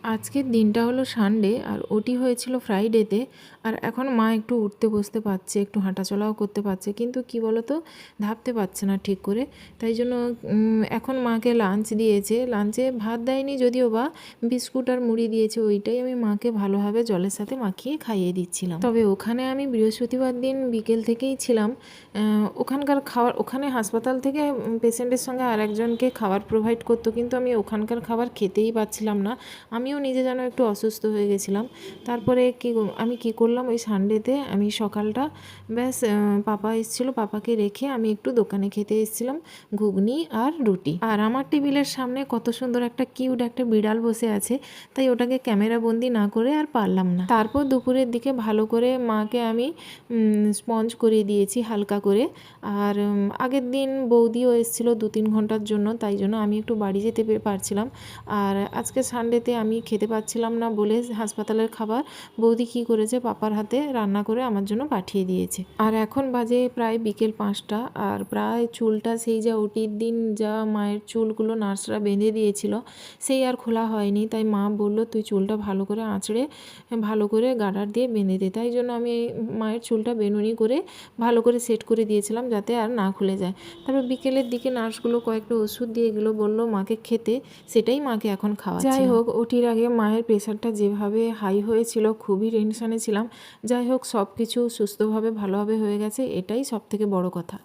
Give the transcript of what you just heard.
আজকের দিনটা হলো সানডে আর ওটি হয়েছিল ফ্রাইডেতে। আর এখন মা একটু উঠতে বসতে পারছে, একটু হাঁটাচলাও করতে পারছে, কিন্তু কি বলো তো, ভাবতে পারছে না ঠিক করে। তাই জন্য এখন মাকে লাঞ্চ দিয়েছে। লাঞ্চে ভাত দেয়নি যদিও, বা বিস্কুট আর মুড়ি দিয়েছে, ওইটাই আমি মাকে ভালোভাবে জলের সাথে মাখিয়ে খাইয়ে দিচ্ছিলাম। তবে ওখানে আমি বৃহস্পতিবার দিন বিকেল থেকেই ছিলাম। ওখানকার খাবার, ওখানে হাসপাতাল থেকে পেশেন্টের সঙ্গে আর একজনকে খাবার প্রোভাইড করতো, কিন্তু আমি ওখানকার খাবার খেতেই পাচ্ছিলাম না। আমিও নিজে যেন একটু অসুস্থ হয়ে গেছিলাম। তারপরে আমি কি করলাম, ওই সানডেতে আমি সকালটা ব্যাস পাপা এসেছিলো, পাপাকে রেখে আমি একটু দোকানে খেতে এসেছিলাম ঘুগনি আর রুটি। আর আমার টেবিলের সামনে কত সুন্দর একটা কিউট একটা বিড়াল বসে আছে, তাই ওটাকে ক্যামেরা বন্দি না করে আর পারলাম না। তারপর দুপুরের দিকে ভালো করে মাকে আমি স্পঞ্জ করিয়ে দিয়েছি হালকা করে। আর আগের দিন বৌদিও এসেছিলো 2-3 ঘন্টার জন্য, তাই জন্য আমি একটু বাড়ি যেতে পারছিলাম। আর আজকে সানডেতে আমি খেতে পাচ্ছিলাম না বলে হাসপাতালের খাবার বৌদি কী করেছে, পাপার হাতে রান্না করে আমার জন্য পাঠিয়ে দিয়েছে। আর এখন বাজে প্রায় বিকেল 5টা। আর প্রায় চুলটা সেই যা ওটির দিন যা মায়ের চুলগুলো নার্সরা বেঁধে দিয়েছিল, সেই আর খোলা হয়নি। তাই মা বলল, তুই চুলটা ভালো করে আঁচড়ে ভালো করে গার্ডার দিয়ে বেঁধে দে। তাই জন্য আমি মায়ের চুলটা বেনুনি করে ভালো করে সেট করে দিয়েছিলাম, যাতে আর না খুলে যায়। তারপর বিকেলের দিকে নার্সগুলো কয়েকটা ওষুধ দিয়ে গেলো, বললো মাকে খেতে, সেটাই মাকে এখন খাওয়াচ্ছি। যাই হোক, ওটির আগে মায়ের প্রেশারটা যেভাবে হাই হয়েছিল, খুবই টেনশনে ছিলাম। যাই হোক, সব কিছু সুস্থভাবে ভালোভাবে হয়ে গেছে, এটাই সব থেকে বড় কথা।